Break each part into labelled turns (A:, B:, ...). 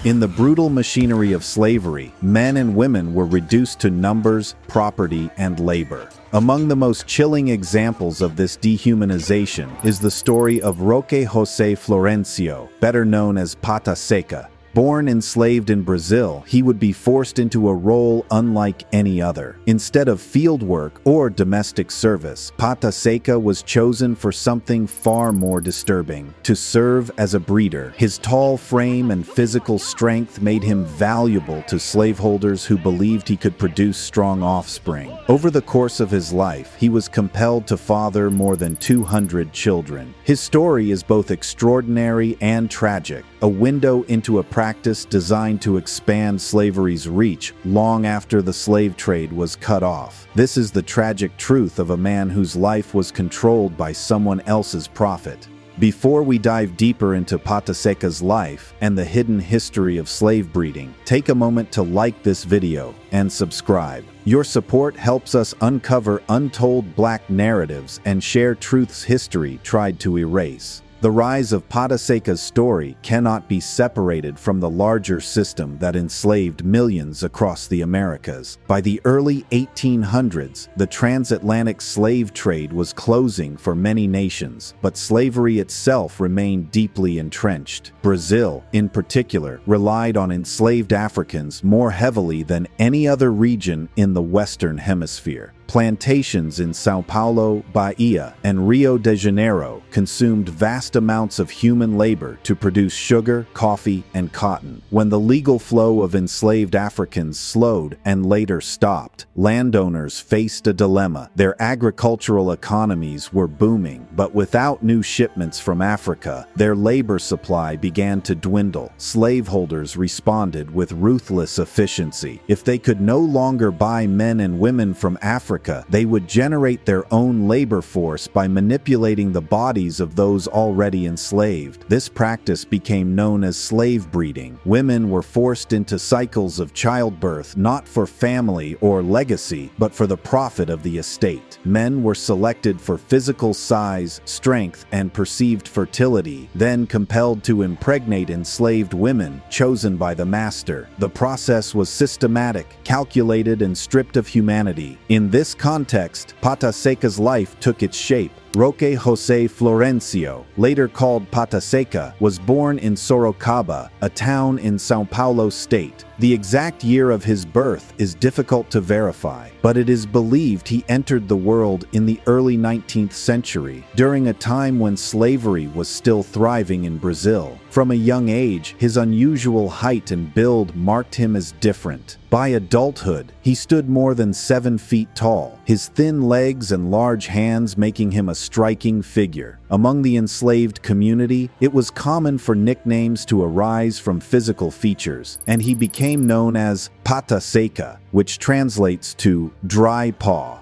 A: In the brutal machinery of slavery, men and women were reduced to numbers, property, and labor. Among the most chilling examples of this dehumanization is the story of Roque José Florêncio, better known as Pata Seca. Born enslaved in Brazil, he would be forced into a role unlike any other. Instead of field work or domestic service, Pata Seca was chosen for something far more disturbing: to serve as a breeder. His tall frame and physical strength made him valuable to slaveholders who believed he could produce strong offspring. Over the course of his life, he was compelled to father more than 200 children. His story is both extraordinary and tragic, a window into a practice designed to expand slavery's reach long after the slave trade was cut off. This is the tragic truth of a man whose life was controlled by someone else's profit. Before we dive deeper into Pataseka's life and the hidden history of slave breeding, take a moment to like this video and subscribe. Your support helps us uncover untold black narratives and share truths history tried to erase. The rise of Pataseka's story cannot be separated from the larger system that enslaved millions across the Americas. By the early 1800s, the transatlantic slave trade was closing for many nations, but slavery itself remained deeply entrenched. Brazil, in particular, relied on enslaved Africans more heavily than any other region in the Western Hemisphere. Plantations in São Paulo, Bahia, and Rio de Janeiro consumed vast amounts of human labor to produce sugar, coffee, and cotton. When the legal flow of enslaved Africans slowed and later stopped, landowners faced a dilemma. Their agricultural economies were booming, but without new shipments from Africa, their labor supply began to dwindle. Slaveholders responded with ruthless efficiency. If they could no longer buy men and women from Africa, they would generate their own labor force by manipulating the bodies of those already enslaved. This practice became known as slave breeding. Women were forced into cycles of childbirth not for family or legacy, but for the profit of the estate. Men were selected for physical size, strength, and perceived fertility, then compelled to impregnate enslaved women chosen by the master. The process was systematic, calculated, and stripped of humanity. In this context, Pataseka's life took its shape. Roque José Florêncio, later called Pataseka, was born in Sorocaba, a town in São Paulo state. The exact year of his birth is difficult to verify, but it is believed he entered the world in the early 19th century, during a time when slavery was still thriving in Brazil. From a young age, his unusual height and build marked him as different. By adulthood, he stood more than 7 feet tall, his thin legs and large hands making him a striking figure. Among the enslaved community, it was common for nicknames to arise from physical features, and he became known as Pata Seca, which translates to dry paw.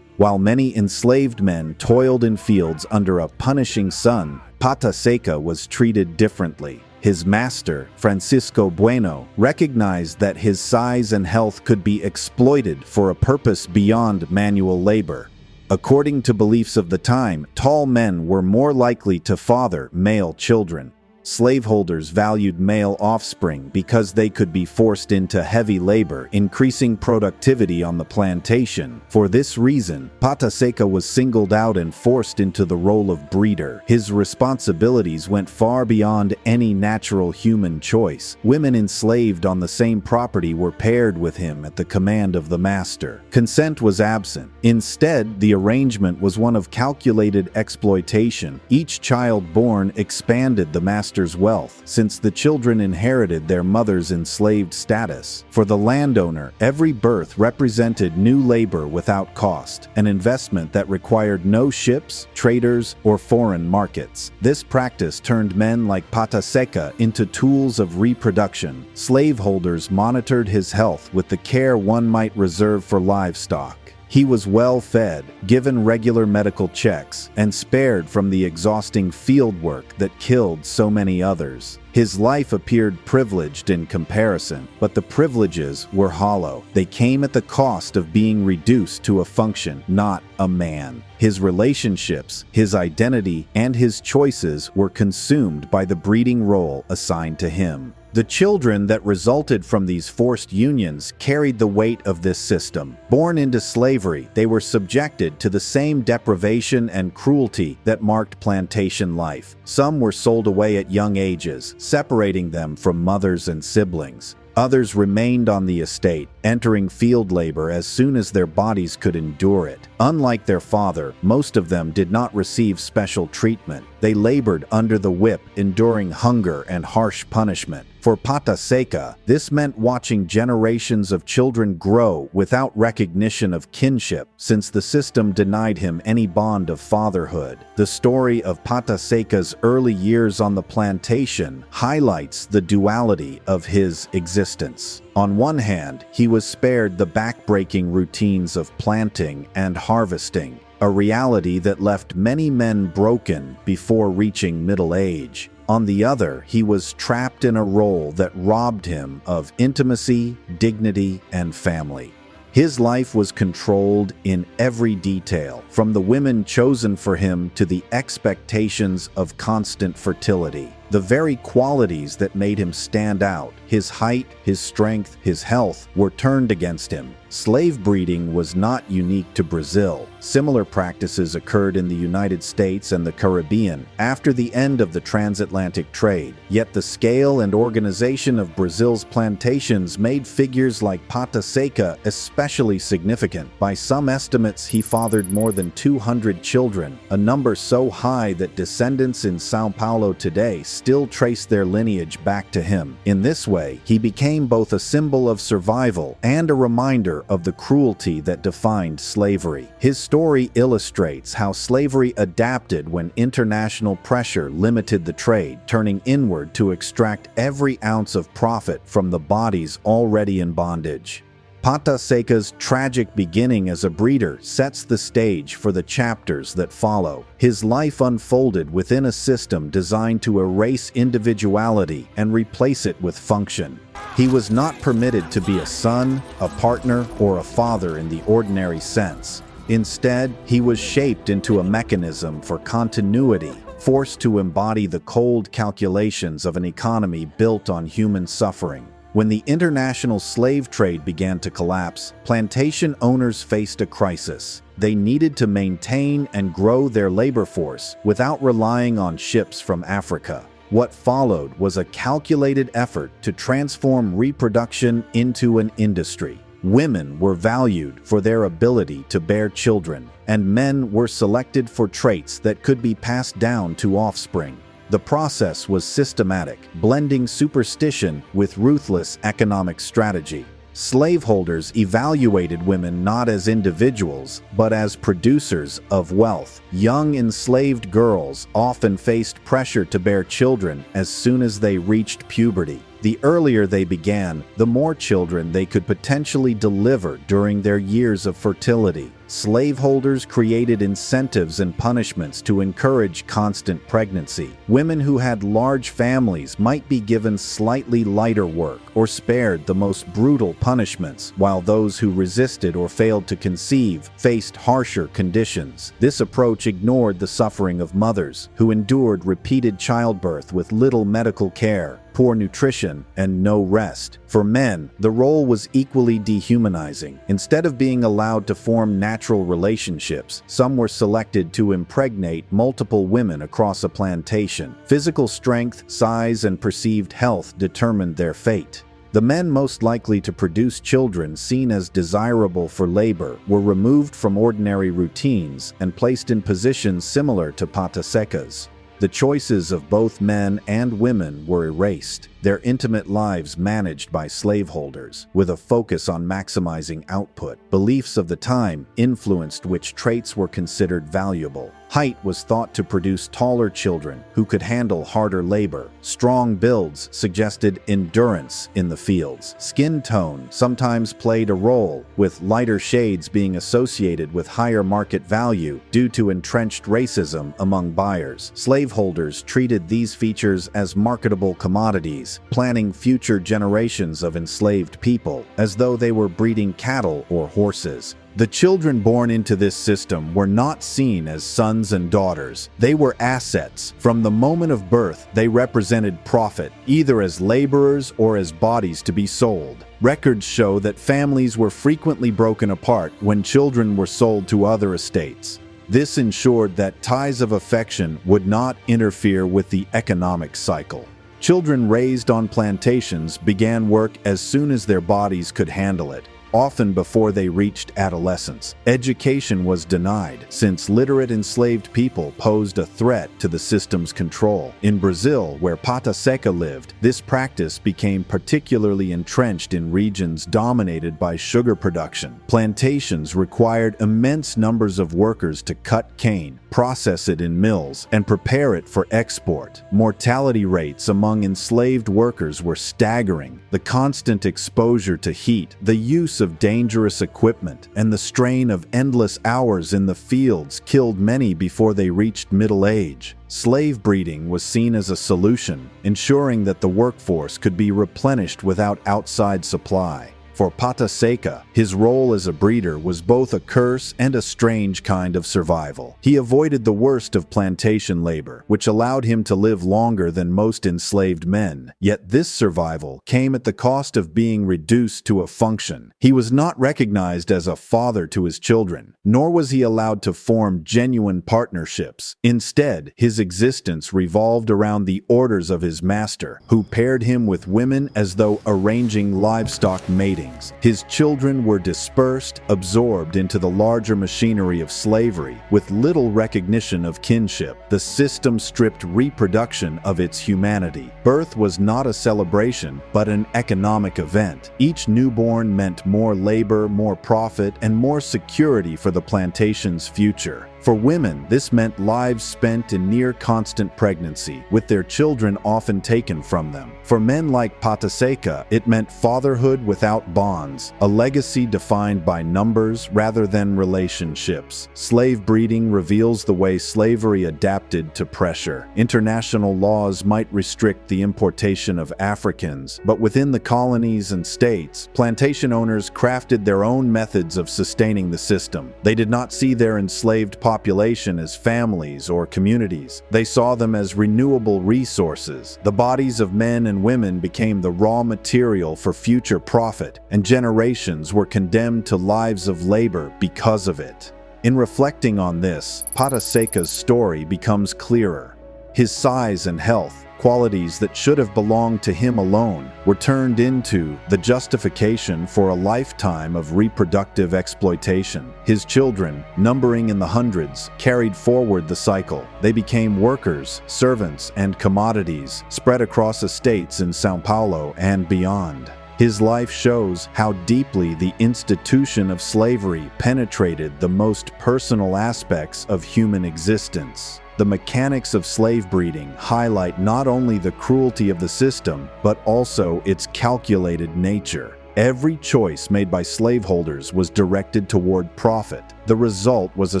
A: While many enslaved men toiled in fields under a punishing sun, Pata Seca was treated differently. His master, Francisco Bueno, recognized that his size and health could be exploited for a purpose beyond manual labor. According to beliefs of the time, tall men were more likely to father male children. Slaveholders valued male offspring because they could be forced into heavy labor, increasing productivity on the plantation. For this reason, Pataseka was singled out and forced into the role of breeder. His responsibilities went far beyond any natural human choice. Women enslaved on the same property were paired with him at the command of the master. Consent was absent. Instead, the arrangement was one of calculated exploitation. Each child born expanded the master's wealth, since the children inherited their mother's enslaved status. For the landowner, every birth represented new labor without cost, an investment that required no ships, traders, or foreign markets. This practice turned men like Pataseka into tools of reproduction. Slaveholders monitored his health with the care one might reserve for livestock. He was well fed, given regular medical checks, and spared from the exhausting field work that killed so many others. His life appeared privileged in comparison, but the privileges were hollow. They came at the cost of being reduced to a function, not a man. His relationships, his identity, and his choices were consumed by the breeding role assigned to him. The children that resulted from these forced unions carried the weight of this system. Born into slavery, they were subjected to the same deprivation and cruelty that marked plantation life. Some were sold away at young ages, separating them from mothers and siblings. Others remained on the estate, entering field labor as soon as their bodies could endure it. Unlike their father, most of them did not receive special treatment. They labored under the whip, enduring hunger and harsh punishment. For Pata Seca, this meant watching generations of children grow without recognition of kinship, since the system denied him any bond of fatherhood. The story of Pata Seca's early years on the plantation highlights the duality of his existence. On one hand, he was spared the backbreaking routines of planting and harvesting, a reality that left many men broken before reaching middle age. On the other, he was trapped in a role that robbed him of intimacy, dignity, and family. His life was controlled in every detail, from the women chosen for him to the expectations of constant fertility. The very qualities that made him stand out, his height, his strength, his health, were turned against him. Slave breeding was not unique to Brazil. Similar practices occurred in the United States and the Caribbean after the end of the transatlantic trade. Yet the scale and organization of Brazil's plantations made figures like Pata Seca especially significant. By some estimates, he fathered more than 200 children, a number so high that descendants in São Paulo today still trace their lineage back to him. In this way, he became both a symbol of survival and a reminder of the cruelty that defined slavery. His story illustrates how slavery adapted when international pressure limited the trade, turning inward to extract every ounce of profit from the bodies already in bondage. Pata Seca's tragic beginning as a breeder sets the stage for the chapters that follow. His life unfolded within a system designed to erase individuality and replace it with function. He was not permitted to be a son, a partner, or a father in the ordinary sense. Instead, he was shaped into a mechanism for continuity, forced to embody the cold calculations of an economy built on human suffering. When the international slave trade began to collapse, plantation owners faced a crisis. They needed to maintain and grow their labor force without relying on ships from Africa. What followed was a calculated effort to transform reproduction into an industry. Women were valued for their ability to bear children, and men were selected for traits that could be passed down to offspring. The process was systematic, blending superstition with ruthless economic strategy. Slaveholders evaluated women not as individuals, but as producers of wealth. Young enslaved girls often faced pressure to bear children as soon as they reached puberty. The earlier they began, the more children they could potentially deliver during their years of fertility. Slaveholders created incentives and punishments to encourage constant pregnancy. Women who had large families might be given slightly lighter work or spared the most brutal punishments, while those who resisted or failed to conceive faced harsher conditions. This approach ignored the suffering of mothers, who endured repeated childbirth with little medical care, poor nutrition, and no rest. For men, the role was equally dehumanizing. Instead of being allowed to form natural relationships, some were selected to impregnate multiple women across a plantation. Physical strength, size, and perceived health determined their fate. The men most likely to produce children seen as desirable for labor were removed from ordinary routines and placed in positions similar to Pata Seca's. The choices of both men and women were erased, their intimate lives managed by slaveholders, with a focus on maximizing output. Beliefs of the time influenced which traits were considered valuable. Height was thought to produce taller children who could handle harder labor. Strong builds suggested endurance in the fields. Skin tone sometimes played a role, with lighter shades being associated with higher market value due to entrenched racism among buyers. Slaveholders treated these features as marketable commodities, planning future generations of enslaved people, as though they were breeding cattle or horses. The children born into this system were not seen as sons and daughters. They were assets. From the moment of birth, they represented profit, either as laborers or as bodies to be sold. Records show that families were frequently broken apart when children were sold to other estates. This ensured that ties of affection would not interfere with the economic cycle. Children raised on plantations began work as soon as their bodies could handle it, often before they reached adolescence. Education was denied, since literate enslaved people posed a threat to the system's control. In Brazil, where Pata Seca lived, this practice became particularly entrenched in regions dominated by sugar production. Plantations required immense numbers of workers to cut cane, process it in mills, and prepare it for export. Mortality rates among enslaved workers were staggering. The constant exposure to heat, the use of dangerous equipment, and the strain of endless hours in the fields killed many before they reached middle age. Slave breeding was seen as a solution, ensuring that the workforce could be replenished without outside supply. For Pata Seca, his role as a breeder was both a curse and a strange kind of survival. He avoided the worst of plantation labor, which allowed him to live longer than most enslaved men. Yet this survival came at the cost of being reduced to a function. He was not recognized as a father to his children, nor was he allowed to form genuine partnerships. Instead, his existence revolved around the orders of his master, who paired him with women as though arranging livestock mating. His children were dispersed, absorbed into the larger machinery of slavery, with little recognition of kinship. The system stripped reproduction of its humanity. Birth was not a celebration, but an economic event. Each newborn meant more labor, more profit, and more security for the plantation's future. For women, this meant lives spent in near-constant pregnancy, with their children often taken from them. For men like Pataseka, it meant fatherhood without bonds, a legacy defined by numbers rather than relationships. Slave breeding reveals the way slavery adapted to pressure. International laws might restrict the importation of Africans, but within the colonies and states, plantation owners crafted their own methods of sustaining the system. They did not see their enslaved population as families or communities. They saw them as renewable resources. The bodies of men and women became the raw material for future profit, and generations were condemned to lives of labor because of it. In reflecting on this, Pata Seca's story becomes clearer. His size and health, qualities that should have belonged to him alone, were turned into the justification for a lifetime of reproductive exploitation. His children, numbering in the hundreds, carried forward the cycle. They became workers, servants, and commodities, spread across estates in São Paulo and beyond. His life shows how deeply the institution of slavery penetrated the most personal aspects of human existence. The mechanics of slave breeding highlight not only the cruelty of the system, but also its calculated nature. Every choice made by slaveholders was directed toward profit. The result was a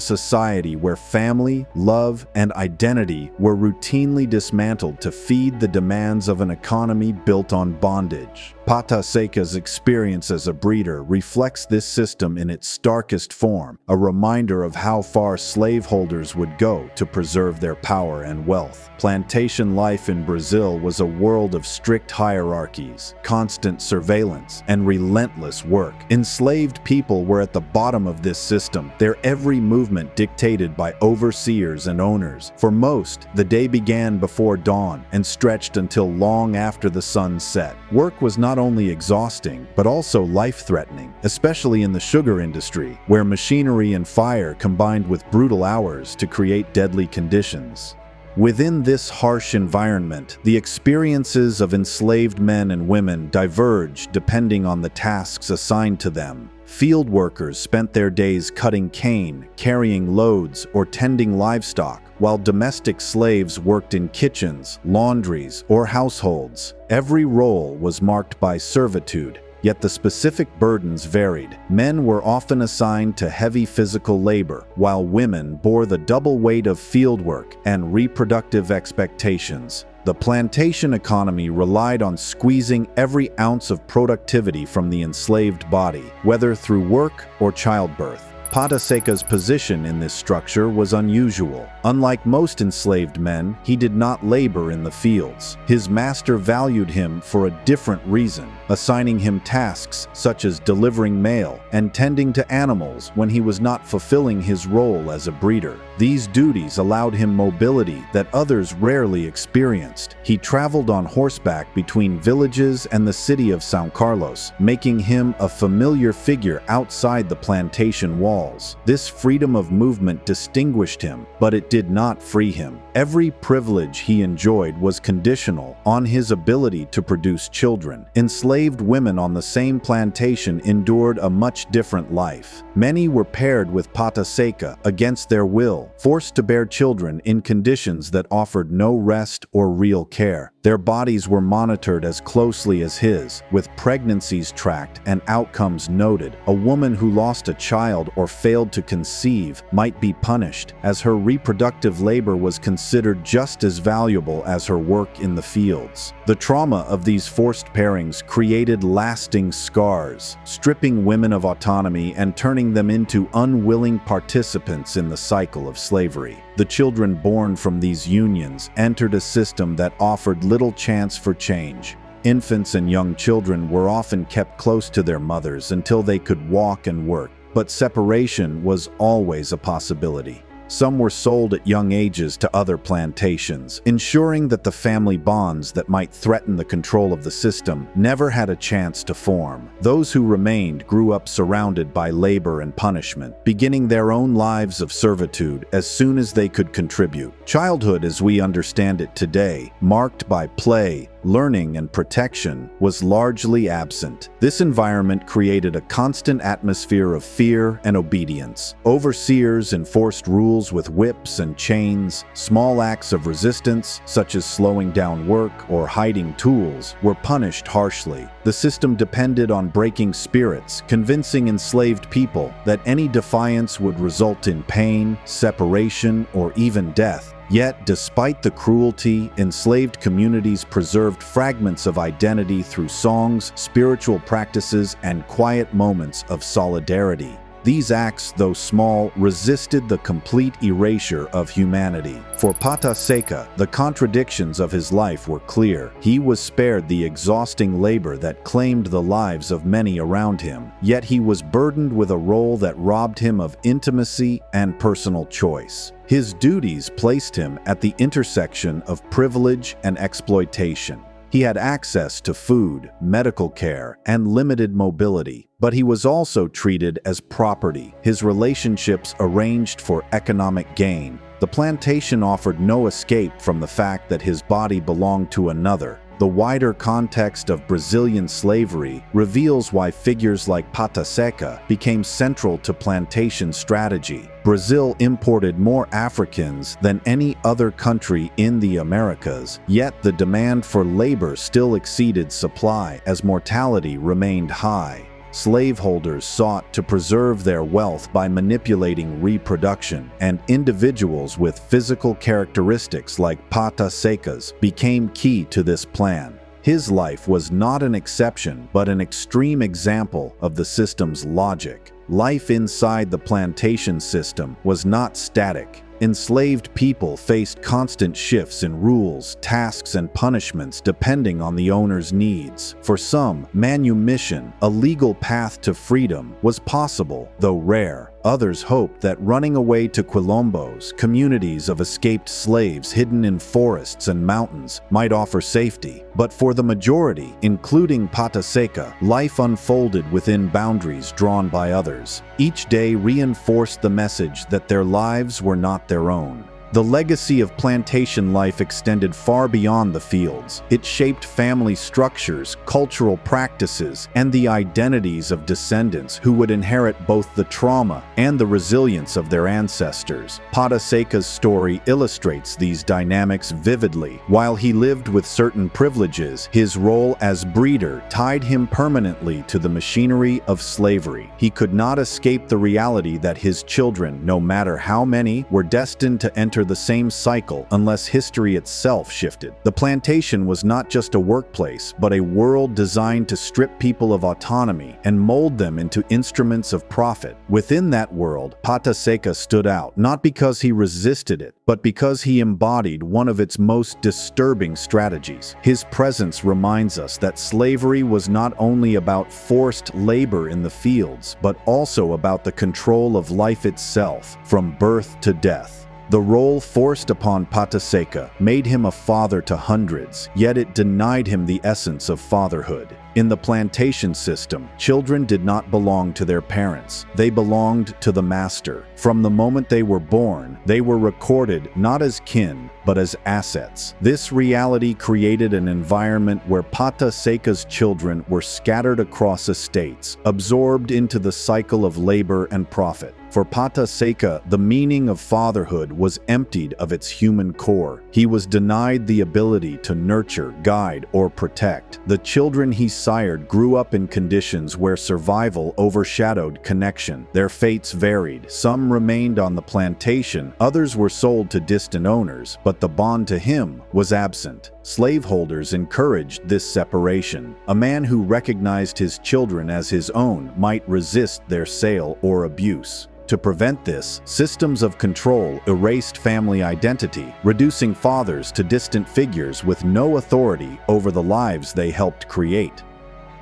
A: society where family, love, and identity were routinely dismantled to feed the demands of an economy built on bondage. Pata Seca's experience as a breeder reflects this system in its starkest form, a reminder of how far slaveholders would go to preserve their power and wealth. Plantation life in Brazil was a world of strict hierarchies, constant surveillance, and relentless work. Enslaved people were at the bottom of this system, their every movement dictated by overseers and owners. For most, the day began before dawn and stretched until long after the sun set. Work was not only exhausting, but also life-threatening, especially in the sugar industry, where machinery and fire combined with brutal hours to create deadly conditions. Within this harsh environment, the experiences of enslaved men and women diverge depending on the tasks assigned to them. Field workers spent their days cutting cane, carrying loads, or tending livestock, while domestic slaves worked in kitchens, laundries, or households. Every role was marked by servitude, yet the specific burdens varied. Men were often assigned to heavy physical labor, while women bore the double weight of fieldwork and reproductive expectations. The plantation economy relied on squeezing every ounce of productivity from the enslaved body, whether through work or childbirth. Pataseka's position in this structure was unusual. Unlike most enslaved men, he did not labor in the fields. His master valued him for a different reason, assigning him tasks such as delivering mail and tending to animals when he was not fulfilling his role as a breeder. These duties allowed him mobility that others rarely experienced. He traveled on horseback between villages and the city of São Carlos, making him a familiar figure outside the plantation walls. This freedom of movement distinguished him, but it did not free him. Every privilege he enjoyed was conditional on his ability to produce children. Enslaved women on the same plantation endured a much different life. Many were paired with Pata Seca against their will, forced to bear children in conditions that offered no rest or real care. Their bodies were monitored as closely as his, with pregnancies tracked and outcomes noted. A woman who lost a child or failed to conceive might be punished, as her reproductive labor was considered just as valuable as her work in the fields. The trauma of these forced pairings created lasting scars, stripping women of autonomy and turning them into unwilling participants in the cycle of slavery. The children born from these unions entered a system that offered little chance for change. Infants and young children were often kept close to their mothers until they could walk and work, but separation was always a possibility. Some were sold at young ages to other plantations, ensuring that the family bonds that might threaten the control of the system never had a chance to form. Those who remained grew up surrounded by labor and punishment, beginning their own lives of servitude as soon as they could contribute. Childhood as we understand it today, marked by play, learning, and protection, was largely absent. This environment created a constant atmosphere of fear and obedience. Overseers enforced rules with whips and chains. Small acts of resistance, such as slowing down work or hiding tools, were punished harshly. The system depended on breaking spirits, convincing enslaved people that any defiance would result in pain, separation, or even death. Yet, despite the cruelty, enslaved communities preserved fragments of identity through songs, spiritual practices, and quiet moments of solidarity. These acts, though small, resisted the complete erasure of humanity. For Pata Seca, the contradictions of his life were clear. He was spared the exhausting labor that claimed the lives of many around him, yet he was burdened with a role that robbed him of intimacy and personal choice. His duties placed him at the intersection of privilege and exploitation. He had access to food, medical care, and limited mobility, but he was also treated as property, his relationships arranged for economic gain. The plantation offered no escape from the fact that his body belonged to another. The wider context of Brazilian slavery reveals why figures like Pata Seca became central to plantation strategy. Brazil imported more Africans than any other country in the Americas, yet the demand for labor still exceeded supply as mortality remained high. Slaveholders sought to preserve their wealth by manipulating reproduction, and individuals with physical characteristics like Pata Seca's became key to this plan. His life was not an exception, but an extreme example of the system's logic. Life inside the plantation system was not static. Enslaved people faced constant shifts in rules, tasks, and punishments depending on the owner's needs. For some, manumission, a legal path to freedom, was possible, though rare. Others hoped that running away to quilombos, communities of escaped slaves hidden in forests and mountains, might offer safety. But for the majority, including Pata Seca, life unfolded within boundaries drawn by others. Each day reinforced the message that their lives were not their own. The legacy of plantation life extended far beyond the fields. It shaped family structures, cultural practices, and the identities of descendants who would inherit both the trauma and the resilience of their ancestors. Pata Seca's story illustrates these dynamics vividly. While he lived with certain privileges, his role as breeder tied him permanently to the machinery of slavery. He could not escape the reality that his children, no matter how many, were destined to enter enter the same cycle unless history itself shifted. The plantation was not just a workplace, but a world designed to strip people of autonomy and mold them into instruments of profit. Within that world, Pata Seca stood out, not because he resisted it, but because he embodied one of its most disturbing strategies. His presence reminds us that slavery was not only about forced labor in the fields, but also about the control of life itself, from birth to death. The role forced upon Pata Seca made him a father to hundreds, yet it denied him the essence of fatherhood. In the plantation system, children did not belong to their parents. They belonged to the master. From the moment they were born, they were recorded not as kin, but as assets. This reality created an environment where Pata Seca's children were scattered across estates, absorbed into the cycle of labor and profit. For Pata Seca, the meaning of fatherhood was emptied of its human core. He was denied the ability to nurture, guide, or protect. The children he sired grew up in conditions where survival overshadowed connection. Their fates varied. Some remained on the plantation, others were sold to distant owners, but the bond to him was absent. Slaveholders encouraged this separation. A man who recognized his children as his own might resist their sale or abuse. To prevent this, systems of control erased family identity, reducing fathers to distant figures with no authority over the lives they helped create.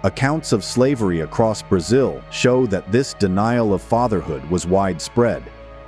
A: Accounts of slavery across Brazil show that this denial of fatherhood was widespread.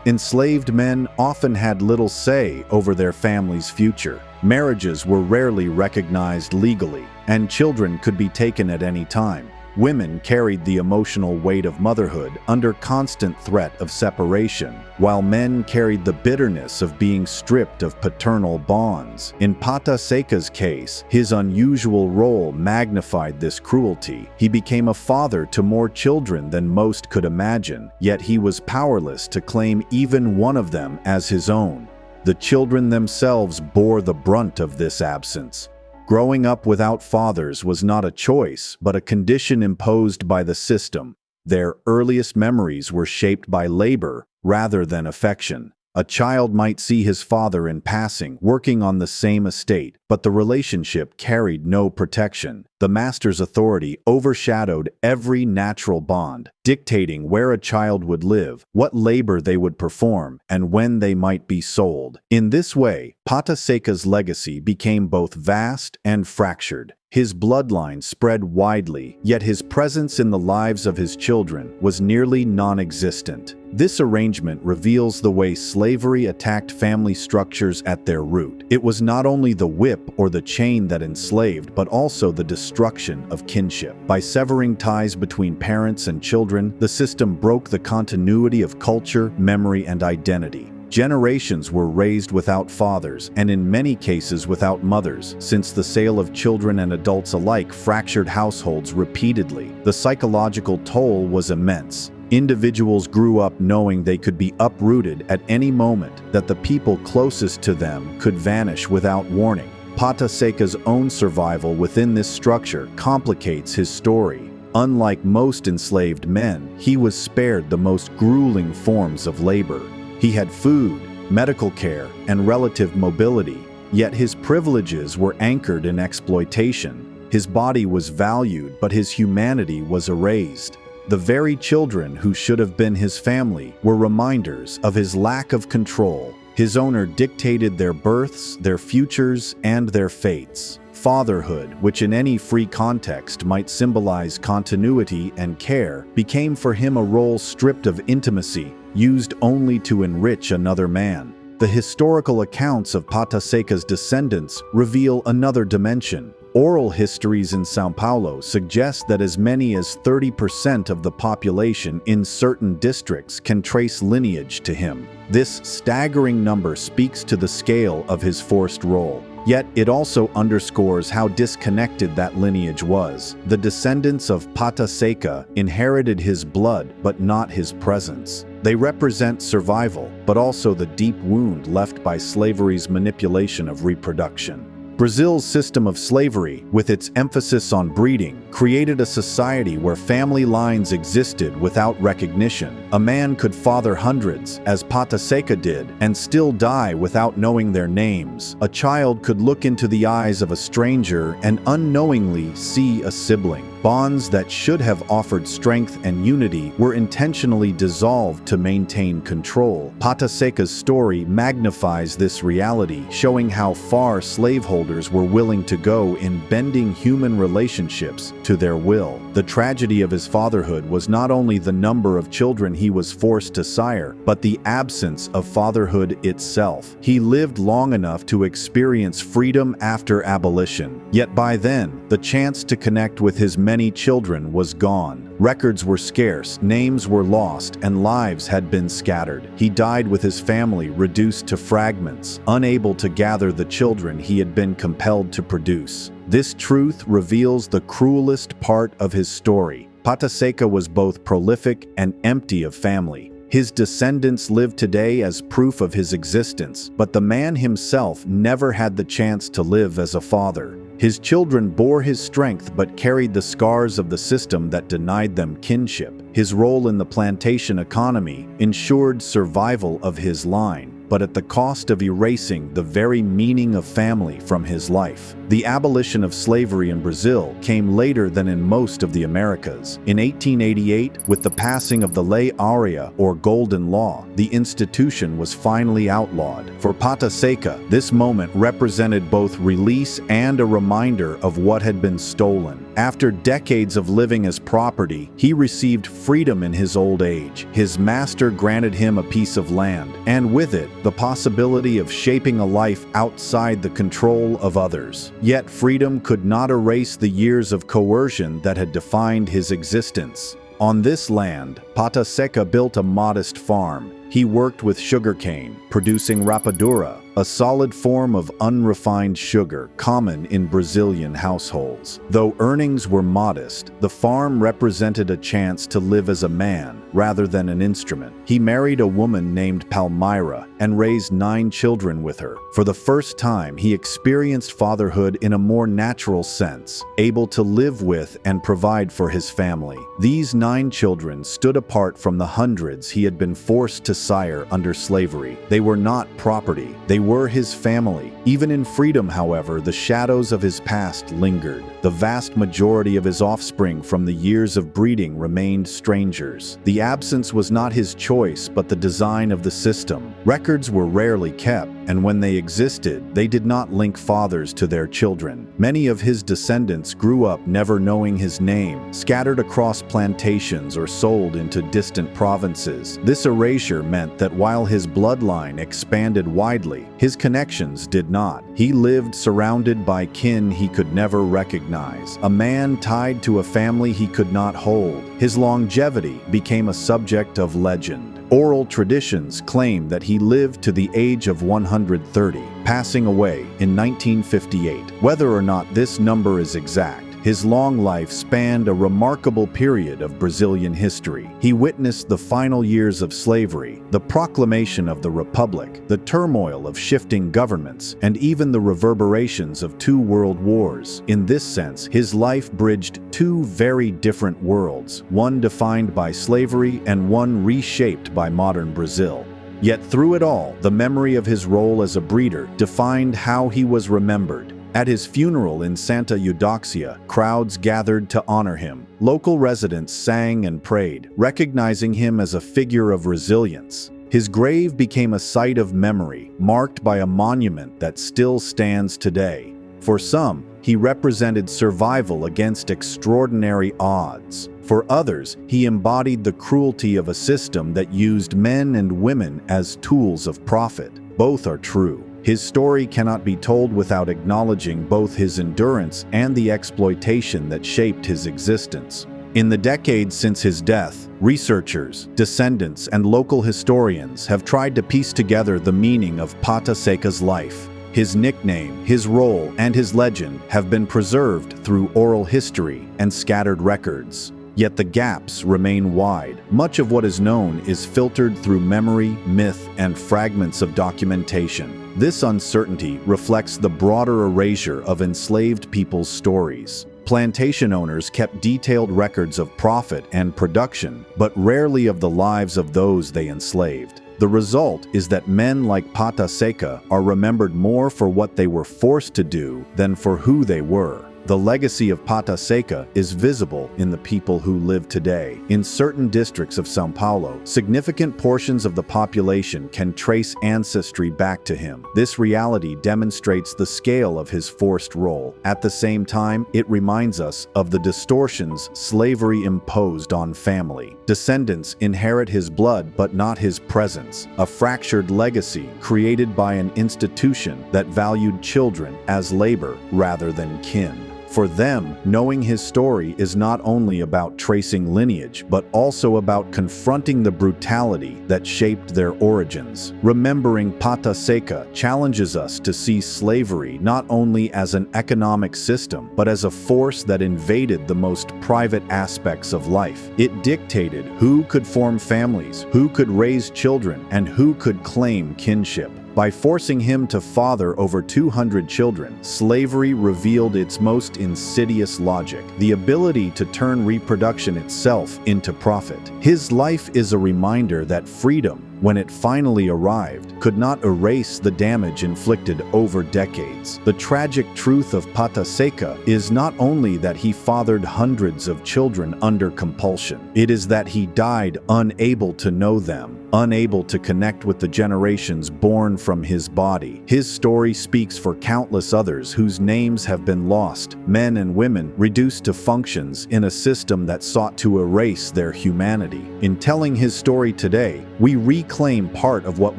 A: Enslaved men often had little say over their family's future. Marriages were rarely recognized legally, and children could be taken at any time. Women carried the emotional weight of motherhood under constant threat of separation, while men carried the bitterness of being stripped of paternal bonds. In Pata Seca's case, his unusual role magnified this cruelty. He became a father to more children than most could imagine, yet he was powerless to claim even one of them as his own. The children themselves bore the brunt of this absence. Growing up without fathers was not a choice, but a condition imposed by the system. Their earliest memories were shaped by labor rather than affection. A child might see his father in passing, working on the same estate, but the relationship carried no protection. The master's authority overshadowed every natural bond, dictating where a child would live, what labor they would perform, and when they might be sold. In this way, Pata Seca's legacy became both vast and fractured. His bloodline spread widely, yet his presence in the lives of his children was nearly non-existent. This arrangement reveals the way slavery attacked family structures at their root. It was not only the whip or the chain that enslaved, but also the destruction of kinship. By severing ties between parents and children, the system broke the continuity of culture, memory, and identity. Generations were raised without fathers, and in many cases without mothers, since the sale of children and adults alike fractured households repeatedly. The psychological toll was immense. Individuals grew up knowing they could be uprooted at any moment, that the people closest to them could vanish without warning. Pata Seca's own survival within this structure complicates his story. Unlike most enslaved men, he was spared the most grueling forms of labor. He had food, medical care, and relative mobility, yet his privileges were anchored in exploitation. His body was valued, but his humanity was erased. The very children who should have been his family were reminders of his lack of control. His owner dictated their births, their futures, and their fates. Fatherhood, which in any free context might symbolize continuity and care, became for him a role stripped of intimacy, used only to enrich another man. The historical accounts of Pata Seca's descendants reveal another dimension. Oral histories in São Paulo suggest that as many as 30% of the population in certain districts can trace lineage to him. This staggering number speaks to the scale of his forced role. Yet it also underscores how disconnected that lineage was. The descendants of Pata Seca inherited his blood, but not his presence. They represent survival, but also the deep wound left by slavery's manipulation of reproduction. Brazil's system of slavery, with its emphasis on breeding, created a society where family lines existed without recognition. A man could father hundreds, as Pata Seca did, and still die without knowing their names. A child could look into the eyes of a stranger and unknowingly see a sibling. Bonds that should have offered strength and unity were intentionally dissolved to maintain control. Pataseka's story magnifies this reality, showing how far slaveholders were willing to go in bending human relationships to their will. The tragedy of his fatherhood was not only the number of children he was forced to sire, but the absence of fatherhood itself. He lived long enough to experience freedom after abolition. Yet by then, the chance to connect with his many children was gone. Records were scarce, names were lost, and lives had been scattered. He died with his family reduced to fragments, unable to gather the children he had been compelled to produce. This truth reveals the cruelest part of his story. Pataseka was both prolific and empty of family. His descendants live today as proof of his existence, but the man himself never had the chance to live as a father. His children bore his strength but carried the scars of the system that denied them kinship. His role in the plantation economy ensured survival of his line, but at the cost of erasing the very meaning of family from his life. The abolition of slavery in Brazil came later than in most of the Americas. In 1888, with the passing of the Lei Áurea, or Golden Law, the institution was finally outlawed. For Pata Seca, this moment represented both release and a reminder of what had been stolen. After decades of living as property, he received freedom in his old age. His master granted him a piece of land, and with it, the possibility of shaping a life outside the control of others. Yet freedom could not erase the years of coercion that had defined his existence. On this land, Pata Seca built a modest farm. He worked with sugarcane, producing rapadura, a solid form of unrefined sugar common in Brazilian households. Though earnings were modest, the farm represented a chance to live as a man rather than an instrument. He married a woman named Palmyra and raised 9 children with her. For the first time, he experienced fatherhood in a more natural sense, able to live with and provide for his family. These 9 children stood apart from the hundreds he had been forced to sire under slavery. They were not property. They were his family. Even in freedom, however, the shadows of his past lingered. The vast majority of his offspring from the years of breeding remained strangers. The absence was not his choice, but the design of the system. Records were rarely kept, and when they existed, they did not link fathers to their children. Many of his descendants grew up never knowing his name, scattered across plantations or sold into distant provinces. This erasure meant that while his bloodline expanded widely, his connections did not. He lived surrounded by kin he could never recognize, a man tied to a family he could not hold. His longevity became a subject of legend. Oral traditions claim that he lived to the age of 130, passing away in 1958. Whether or not this number is exact, his long life spanned a remarkable period of Brazilian history. He witnessed the final years of slavery, the proclamation of the Republic, the turmoil of shifting governments, and even the reverberations of 2 world wars. In this sense, his life bridged 2 very different worlds, one defined by slavery and one reshaped by modern Brazil. Yet through it all, the memory of his role as a breeder defined how he was remembered. At his funeral in Santa Eudoxia, crowds gathered to honor him. Local residents sang and prayed, recognizing him as a figure of resilience. His grave became a site of memory, marked by a monument that still stands today. For some, he represented survival against extraordinary odds. For others, he embodied the cruelty of a system that used men and women as tools of profit. Both are true. His story cannot be told without acknowledging both his endurance and the exploitation that shaped his existence. In the decades since his death, researchers, descendants, and local historians have tried to piece together the meaning of Pata Seca's life. His nickname, his role, and his legend have been preserved through oral history and scattered records. Yet the gaps remain wide. Much of what is known is filtered through memory, myth, and fragments of documentation. This uncertainty reflects the broader erasure of enslaved people's stories. Plantation owners kept detailed records of profit and production, but rarely of the lives of those they enslaved. The result is that men like Pata Seca are remembered more for what they were forced to do than for who they were. The legacy of Pata Seca is visible in the people who live today. In certain districts of São Paulo, significant portions of the population can trace ancestry back to him. This reality demonstrates the scale of his forced role. At the same time, it reminds us of the distortions slavery imposed on family. Descendants inherit his blood but not his presence, a fractured legacy created by an institution that valued children as labor rather than kin. For them, knowing his story is not only about tracing lineage, but also about confronting the brutality that shaped their origins. Remembering Pata Seca challenges us to see slavery not only as an economic system, but as a force that invaded the most private aspects of life. It dictated who could form families, who could raise children, and who could claim kinship. By forcing him to father over 200 children, slavery revealed its most insidious logic, the ability to turn reproduction itself into profit. His life is a reminder that freedom, when it finally arrived, could not erase the damage inflicted over decades. The tragic truth of Pata Seca is not only that he fathered hundreds of children under compulsion, it is that he died unable to know them, unable to connect with the generations born from his body. His story speaks for countless others whose names have been lost, men and women reduced to functions in a system that sought to erase their humanity. In telling his story today, we reclaim part of what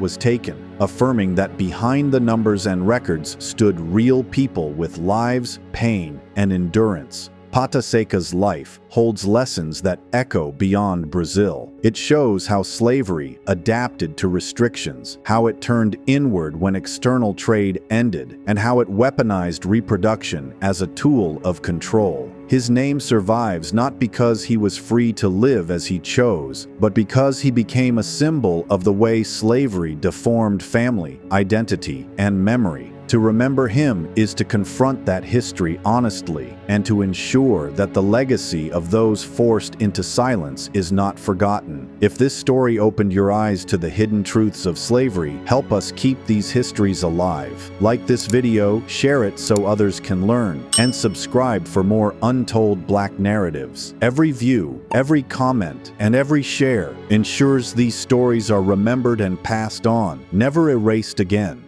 A: was taken, affirming that behind the numbers and records stood real people with lives, pain, and endurance. Pata Seca's life holds lessons that echo beyond Brazil. It shows how slavery adapted to restrictions, how it turned inward when external trade ended, and how it weaponized reproduction as a tool of control. His name survives not because he was free to live as he chose, but because he became a symbol of the way slavery deformed family, identity, and memory. To remember him is to confront that history honestly and to ensure that the legacy of those forced into silence is not forgotten. If this story opened your eyes to the hidden truths of slavery, help us keep these histories alive. Like this video, share it so others can learn, and subscribe for more untold Black narratives. Every view, every comment, and every share ensures these stories are remembered and passed on, never erased again.